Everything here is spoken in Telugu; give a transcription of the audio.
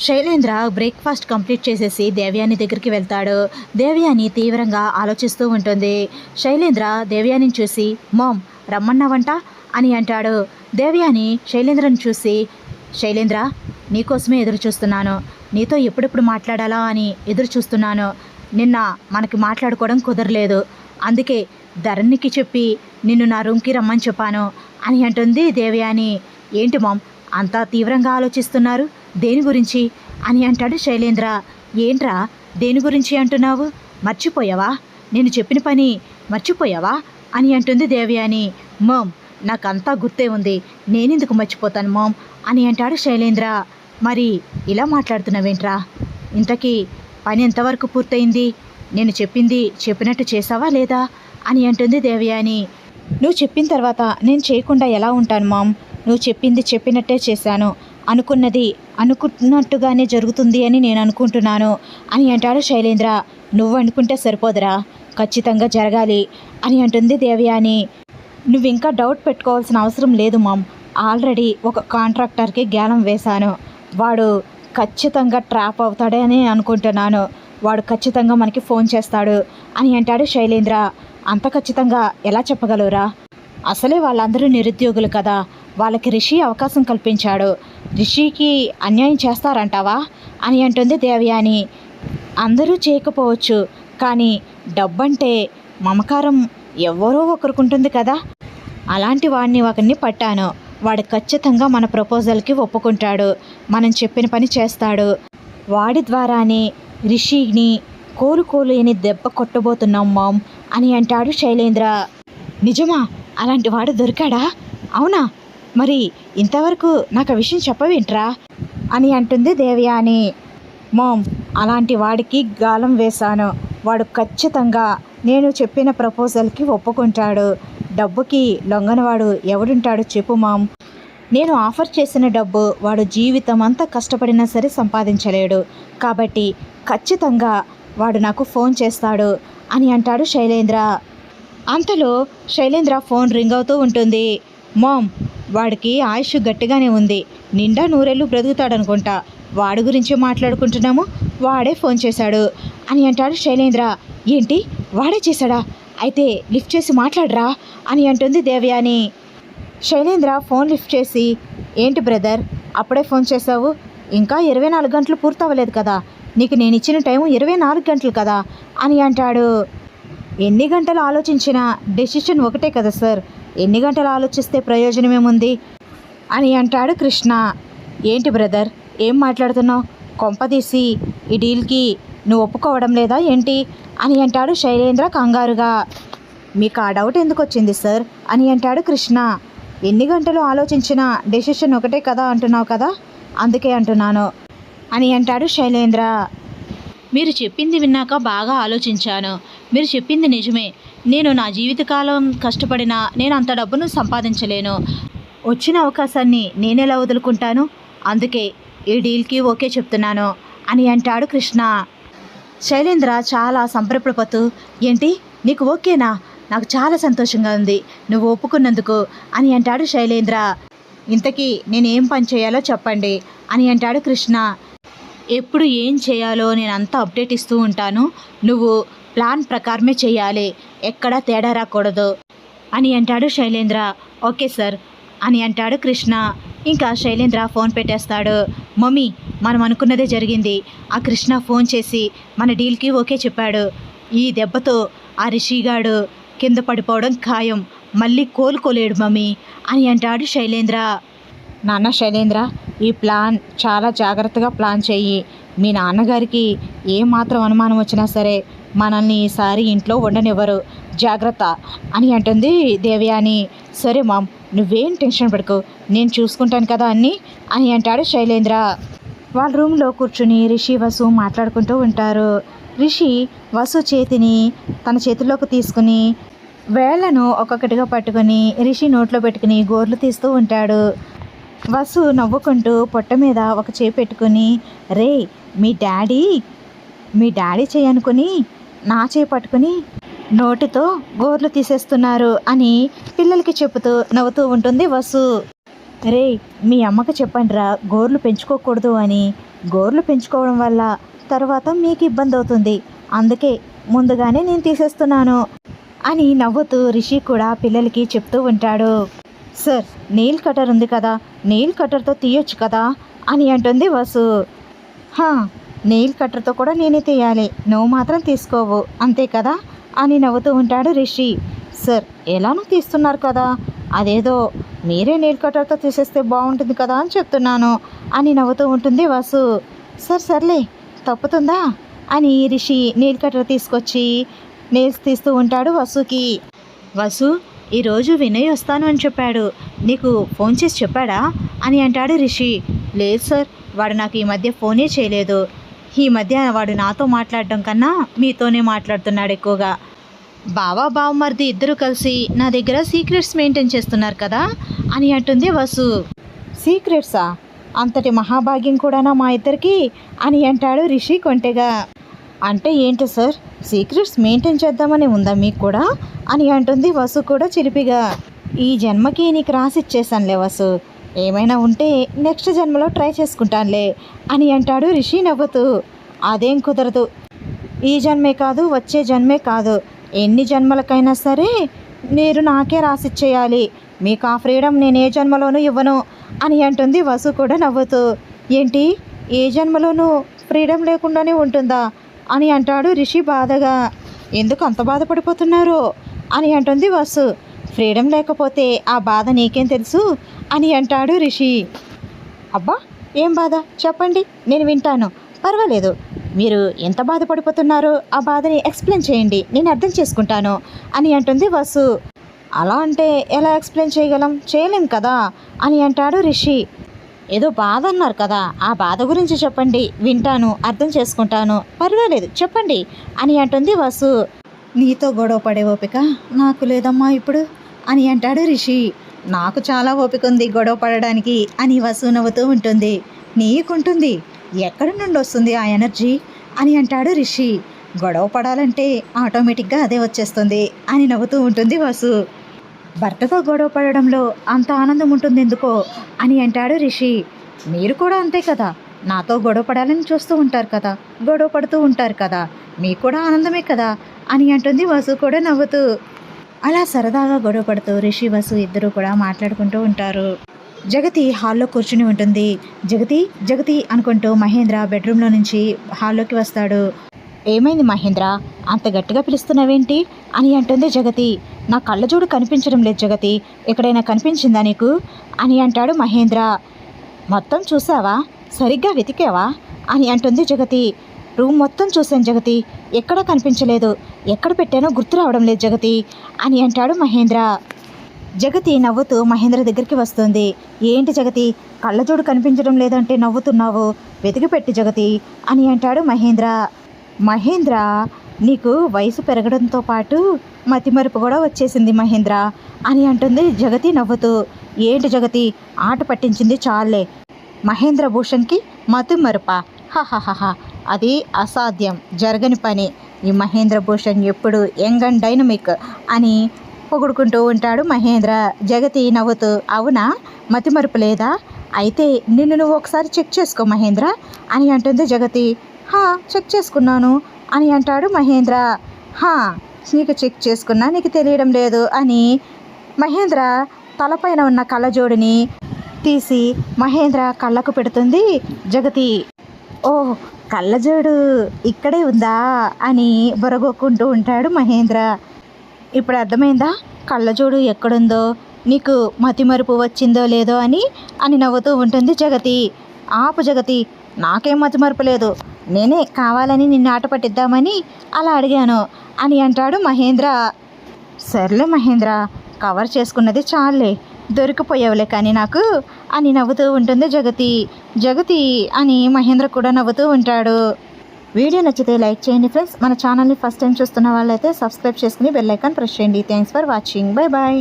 శైలేంద్ర బ్రేక్ఫాస్ట్ కంప్లీట్ చేసేసి దేవయాని దగ్గరికి వెళ్తాడు. దేవయాని తీవ్రంగా ఆలోచిస్తూ ఉంటుంది. శైలేంద్ర దేవయానిని చూసి మామ్ రమ్మన్నావంట అని అంటాడు. దేవయాని శైలేంద్రని చూసి శైలేంద్ర నీకోసమే ఎదురు చూస్తున్నాను, నీతో ఎప్పుడెప్పుడు మాట్లాడాలా అని ఎదురు చూస్తున్నాను. నిన్న మనకి మాట్లాడుకోవడం కుదరలేదు, అందుకే ధరణికి చెప్పి నిన్ను నా రూమ్కి రమ్మని చెప్పాను అని అంటుంది దేవయాని. ఏంటి మామ్ అంతా తీవ్రంగా ఆలోచిస్తున్నారు, దేని గురించి అని అంటాడు శైలేంద్ర. ఏంట్రా దేని గురించి అంటున్నావు, మర్చిపోయావా, నేను చెప్పిన పని మర్చిపోయావా అని అంటుంది దేవయాని. మామ్ నాకంతా గుర్తే ఉంది, నేనెందుకు మర్చిపోతాను మామ్ అని అంటాడు శైలేంద్ర. మరి ఇలా మాట్లాడుతున్నావేంట్రా, ఇంతకీ పని ఎంతవరకు పూర్తయింది, నేను చెప్పింది చెప్పినట్టు చేసావా లేదా అని అంటుంది దేవయాని. నువ్వు చెప్పిన తర్వాత నేను చేయకుండా ఎలా ఉంటాను మామ్, నువ్వు చెప్పింది చెప్పినట్టే చేశాను, అనుకున్నది అనుకున్నట్టుగానే జరుగుతుంది అని నేను అనుకుంటున్నాను అని అంటాడు శైలేంద్ర. నువ్వు అనుకుంటే సరిపోదురా, ఖచ్చితంగా జరగాలి అని అంటుంది దేవయాని. నువ్వు ఇంకా డౌట్ పెట్టుకోవాల్సిన అవసరం లేదు మామ్, ఆల్రెడీ ఒక కాంట్రాక్టర్కి గ్యాలం వేశాను, వాడు ఖచ్చితంగా ట్రాప్ అవుతాడని అనుకుంటున్నాను, వాడు ఖచ్చితంగా మనకి ఫోన్ చేస్తాడు అని అంటాడు శైలేంద్ర. అంత ఖచ్చితంగా ఎలా చెప్పగలవురా, అసలే వాళ్ళందరూ నిరుద్యోగులు కదా, వాళ్ళకి రిషి అవకాశం కల్పించాడు, రిషికి అన్యాయం చేస్తారంటావా అని అంటుంది దేవయాని. అందరూ చేయకపోవచ్చు, కానీ డబ్బంటే మమకారం ఎవరో ఒకరుకుంటుంది కదా, అలాంటి వాడిని ఒకరిని పట్టాను, వాడు ఖచ్చితంగా మన ప్రపోజల్కి ఒప్పుకుంటాడు, మనం చెప్పిన పని చేస్తాడు, వాడి ద్వారానే రిషిని కోలుకోలేని దెబ్బ కొట్టబోతున్నాం మామ్ అని అంటాడు శైలేంద్ర. నిజమా, అలాంటి వాడు దొరికాడా, అవునా, మరి ఇంతవరకు నాకు ఆ విషయం చెప్పవేంట్రా అని అంటుంది దేవయాని. మామ్ అలాంటి వాడికి గాలం వేశాను, వాడు ఖచ్చితంగా నేను చెప్పిన ప్రపోజల్కి ఒప్పుకుంటాడు, డబ్బుకి లొంగనవాడు ఎవడుంటాడు చెప్పు మామ్, నేను ఆఫర్ చేసిన డబ్బు వాడు జీవితం అంతా కష్టపడినా సరే సంపాదించలేడు, కాబట్టి ఖచ్చితంగా వాడు నాకు ఫోన్ చేస్తాడు అని అంటాడు శైలేంద్ర. అంతలో శైలేంద్ర ఫోన్ రింగ్ అవుతూ ఉంటుంది. మామ్ వాడికి ఆయుష్ గట్టిగానే ఉంది, నిండా నూరేళ్ళు బ్రతుకుతాడనుకుంటా, వాడి గురించి మాట్లాడుకుంటున్నాము, వాడే ఫోన్ చేశాడు అని అంటాడు శైలేంద్ర. ఏంటి వాడే చేశాడా, అయితే లిఫ్ట్ చేసి మాట్లాడరా అని అంటుంది దేవయాని. శైలేంద్ర ఫోన్ లిఫ్ట్ చేసి ఏంటి బ్రదర్ అప్పుడే ఫోన్ చేశావు, ఇంకా 24 గంటలు పూర్తవ్వలేదు కదా, నీకు నేను ఇచ్చిన టైం 24 గంటలు కదా అని అంటాడు. ఎన్ని గంటలు ఆలోచించినా డెసిషన్ ఒకటే కదా సార్, ఎన్ని గంటలు ఆలోచిస్తే ప్రయోజనమేముంది అని అంటాడు కృష్ణ. ఏంటి బ్రదర్ ఏం మాట్లాడుతున్నావు, కొంపదీసి ఈ డీల్కి నువ్వు ఒప్పుకోవడం లేదా ఏంటి అని అంటాడు శైలేంద్ర కంగారుగా. మీకు ఆ డౌట్ ఎందుకు వచ్చింది సార్ అని అంటాడు కృష్ణ. ఎన్ని గంటలు ఆలోచించినా డెసిషన్ ఒకటే కదా అంటున్నావు కదా, అందుకే అంటున్నాను అని అంటాడు శైలేంద్ర. మీరు చెప్పింది విన్నాక బాగా ఆలోచించాను, మీరు చెప్పింది నిజమే, నేను నా జీవితకాలం కష్టపడినా నేను అంత డబ్బును సంపాదించలేను, వచ్చిన అవకాశాన్ని నేనెలా వదులుకుంటాను, అందుకే ఈ డీల్కి ఓకే చెప్తున్నాను అని అంటాడు కృష్ణ. శైలేంద్ర చాలా సంబరపడిపోతూ ఏంటి నీకు ఓకేనా, నాకు చాలా సంతోషంగా ఉంది నువ్వు ఒప్పుకున్నందుకు అని అంటాడు శైలేంద్ర. ఇంతకీ నేనేం పని చేయాలో చెప్పండి అని అంటాడు కృష్ణ. ఎప్పుడు ఏం చేయాలో నేను అంతా అప్డేట్ ఇస్తూ ఉంటాను, నువ్వు ప్లాన్ ప్రకారమే చేయాలి, ఎక్కడా తేడా రాకూడదు అని అంటాడు శైలేంద్ర. ఓకే సార్ అని అంటాడు కృష్ణ. ఇంకా శైలేంద్ర ఫోన్ పెట్టేస్తాడు. మమ్మీ మనం అనుకున్నదే జరిగింది, ఆ కృష్ణ ఫోన్ చేసి మన డీల్కి ఓకే చెప్పాడు, ఈ దెబ్బతో ఆ రిషిగాడు కింద పడిపోవడం ఖాయం, మళ్ళీ కోలుకోలేడు మమ్మీ అని అంటాడు శైలేంద్ర. నాన్న శైలేంద్ర ఈ ప్లాన్ చాలా జాగ్రత్తగా ప్లాన్ చెయ్యి, మీ నాన్నగారికి ఏమాత్రం అనుమానం వచ్చినా సరే మనల్ని ఈసారి ఇంట్లో ఉండనివ్వరు, జాగ్రత్త అని అంటుంది దేవయాని. సరే మామ్ నువ్వేం టెన్షన్ పడకు, నేను చూసుకుంటాను కదా అన్నీ అని అంటాడు శైలేంద్ర. వాళ్ళ రూమ్లో కూర్చుని రిషి వసు మాట్లాడుకుంటూ ఉంటారు. రిషి వసు చేతిని తన చేతిలోకి తీసుకుని వేళ్లను ఒక్కొక్కటిగా పట్టుకుని రిషి నోట్లో పెట్టుకుని గోర్లు తీస్తూ ఉంటాడు. వసు నవ్వుకుంటూ పొట్ట మీద ఒక చేయి పెట్టుకుని రే మీ డాడీ చేయి అనుకుని నా చేయి పట్టుకుని నోటితో గోర్లు తీసేస్తున్నారు అని పిల్లలకి చెబుతూ నవ్వుతూ ఉంటుంది వసు. రే, మీ అమ్మకి చెప్పండిరా గోర్లు పెంచుకోకూడదు అని. గోర్లు పెంచుకోవడం వల్ల తర్వాత మీకు ఇబ్బంది అవుతుంది, అందుకే ముందుగానే నేను తీసేస్తున్నాను అని నవ్వుతూ రిషి కూడా పిల్లలకి చెప్తూ ఉంటాడు. సార్, నెయిల్ కటర్ ఉంది కదా, నెయిల్ కటర్తో తీయొచ్చు కదా అని అంటుంది వసు. హా, నెయిల్ కట్టర్తో కూడా నేనే తీయాలి, నువ్వు మాత్రం తీసుకోవు అంతే కదా అని నవ్వుతూ ఉంటాడు రిషి. సార్, ఎలానో తీస్తున్నారు కదా, అదేదో మీరే నెయిల్ కట్టర్తో తీసేస్తే బాగుంటుంది కదా అని చెప్తున్నాను అని నవ్వుతూ ఉంటుంది వసు. సర్లే, తప్పుతుందా అని రిషి నెయిల్ కట్టర్ తీసుకొచ్చి నెయిల్స్ తీస్తూ ఉంటాడు వసుకి. వసు, ఈరోజు వినయ్ వస్తాను అని చెప్పాడు, నీకు ఫోన్ చేసి చెప్పాడా అని అంటాడు రిషి. లేదు సార్, వాడు నాకు ఈ మధ్య ఫోనే చేయలేదు. ఈ మధ్య వాడు నాతో మాట్లాడడం కన్నా మీతోనే మాట్లాడుతున్నాడు ఎక్కువగా. బావా బావమరిది ఇద్దరు కలిసి నా దగ్గర సీక్రెట్స్ మెయింటైన్ చేస్తున్నారు కదా అని అంటుంది వసు. సీక్రెట్సా? అంతటి మహాభాగ్యం కూడానా మా ఇద్దరికి అని అంటాడు రిషి కొంటెగా. అంటే ఏంటి సార్, సీక్రెట్స్ మెయింటైన్ చేద్దామని ఉందా మీకు కూడా అని అంటుంది వసు కూడా చిలిపిగా. ఈ జన్మకి నీకు రాసిచ్చేసానులే వసు, ఏమైనా ఉంటే నెక్స్ట్ జన్మలో ట్రై చేసుకుంటానులే అని అంటాడు రిషి నవ్వుతూ. అదేం కుదరదు, ఈ జన్మే కాదు వచ్చే జన్మే కాదు, ఎన్ని జన్మలకైనా సరే మీరు నాకే రాసిచ్చేయాలి, మీకు ఆ ఫ్రీడమ్ నేను ఏ జన్మలోనూ ఇవ్వను అని అంటుంది వసు కూడా నవ్వుతూ. ఏంటి, ఏ జన్మలోనూ ఫ్రీడమ్ లేకుండానే ఉంటుందా అని అంటాడు రిషి బాధగా. ఎందుకు అంత బాధపడిపోతున్నారు అని అంటుంది వసు. ఫ్రీడమ్ లేకపోతే ఆ బాధ నీకేం తెలుసు అని అంటాడు రిషి. అబ్బా, ఏం బాధ చెప్పండి, నేను వింటాను, పర్వాలేదు. మీరు ఎంత బాధపడిపోతున్నారో ఆ బాధని ఎక్స్ప్లెయిన్ చేయండి, నేను అర్థం చేసుకుంటాను అని అంటుంది వసు. అలా అంటే ఎలా ఎక్స్ప్లెయిన్ చేయగలం, చేయలేం కదా అని అంటాడు రిషి. ఏదో బాధ అన్నారు కదా, ఆ బాధ గురించి చెప్పండి, వింటాను, అర్థం చేసుకుంటాను, పర్వాలేదు చెప్పండి అని అంటుంది వసు. నీతో గొడవ పడే ఓపిక నాకు లేదమ్మా ఇప్పుడు అని అంటాడు రిషి. నాకు చాలా ఓపిక ఉంది గొడవ పడడానికి అని వసు నవ్వుతూ ఉంటుంది. నీకుంటుంది, ఎక్కడి నుండి వస్తుంది ఆ ఎనర్జీ అని అంటాడు రిషి. గొడవ పడాలంటే ఆటోమేటిక్గా అదే వచ్చేస్తుంది అని నవ్వుతూ ఉంటుంది వసు. భర్తతో గొడవ పడడంలో అంత ఆనందం ఉంటుంది ఎందుకో అని అంటాడు రిషి. మీరు కూడా అంతే కదా, నాతో గొడవ పడాలని చూస్తూ ఉంటారు కదా, గొడవ పడుతూ ఉంటారు కదా, మీకు కూడా ఆనందమే కదా అని అంటుంది వసు కూడా నవ్వుతూ. అలా సరదాగా గొడవ పడుతూ రిషి వసు ఇద్దరు కూడా మాట్లాడుకుంటూ ఉంటారు. జగతి హాల్లో కూర్చుని ఉంటుంది. జగతి జగతి అనుకుంటూ మహేంద్ర బెడ్రూమ్లో నుంచి హాల్లోకి వస్తాడు. ఏమైంది మహేంద్ర, అంత గట్టిగా పిలుస్తున్నావేంటి అని అంటుంది జగతి. నా కళ్ళజోడు కనిపించడం లేదు జగతి, ఎక్కడైనా కనిపించిందా నీకు అని అంటాడు మహేంద్ర. మొత్తం చూసావా, సరిగ్గా వెతికావా అని అంటుంది జగతి. రూమ్ మొత్తం చూశాను జగతి, ఎక్కడా కనిపించలేదు, ఎక్కడ పెట్టానో గుర్తు రావడం లేదు జగతి అని అంటాడు మహేంద్ర. జగతి నవ్వుతూ మహేంద్ర దగ్గరికి వస్తుంది. ఏంటి జగతి, కళ్ళజోడు కనిపించడం లేదంటే నవ్వుతున్నావు, వెతికి పెట్టి జగతి అని అంటాడు మహేంద్ర. మహేంద్ర, నీకు వయసు పెరగడంతో పాటు మతిమరుపు కూడా వచ్చేసింది మహేంద్ర అని అంటుంది జగతి నవ్వుతూ. ఏంటి జగతి, ఆట పట్టించింది చాలే, మహేంద్ర భూషణ్కి మతిమరుపా? హహహహ, అది అసాధ్యం, జరగని పని. ఈ మహేంద్ర భూషణ్ ఎప్పుడు యంగ్ అండ్ డైనమిక్ అని పొగుడుకుంటూ ఉంటాడు మహేంద్ర. జగతి నవ్వుతూ, అవునా, మతిమరుపు లేదా, అయితే నిన్ను నువ్వు ఒకసారి చెక్ చేసుకో మహేంద్ర అని అంటుంది జగతి. చెక్ చేసుకున్నాను అని అంటాడు మహేంద్ర. నీకు చెక్ చేసుకున్నా నీకు తెలియడం లేదు అని మహేంద్ర తలపైన ఉన్న కళ్ళజోడిని తీసి మహేంద్ర కళ్ళకు పెడుతుంది జగతి. ఓ, కళ్ళజోడు ఇక్కడే ఉందా అని బొరగొక్కుంటూ ఉంటాడు మహేంద్ర. ఇప్పుడు అర్థమైందా కళ్ళజోడు ఎక్కడుందో, నీకు మతిమరుపు వచ్చిందో లేదో అని నవ్వుతూ ఉంటుంది జగతి. ఆపు జగతి, నాకేం మతిమరుపు లేదు, నేనే కావాలని నిన్ను ఆట పట్టిద్దామని అలా అడిగాను అని అంటాడు మహేంద్ర. సర్లే మహేంద్ర, కవర్ చేసుకున్నది చాలే, దొరికిపోయావులే కానీ నాకు అని నవ్వుతూ ఉంటుంది జగతి. జగతి అని మహేంద్ర కూడా నవ్వుతూ ఉంటాడు. వీడియో నచ్చితే లైక్ చేయండి ఫ్రెండ్స్. మన ఛానల్ని ఫస్ట్ టైం చూస్తున్న వాళ్ళైతే సబ్స్క్రైబ్ చేసుకుని బెల్ ఐకాన్ ప్రెస్ చేయండి. Thanks for watching. Bye bye.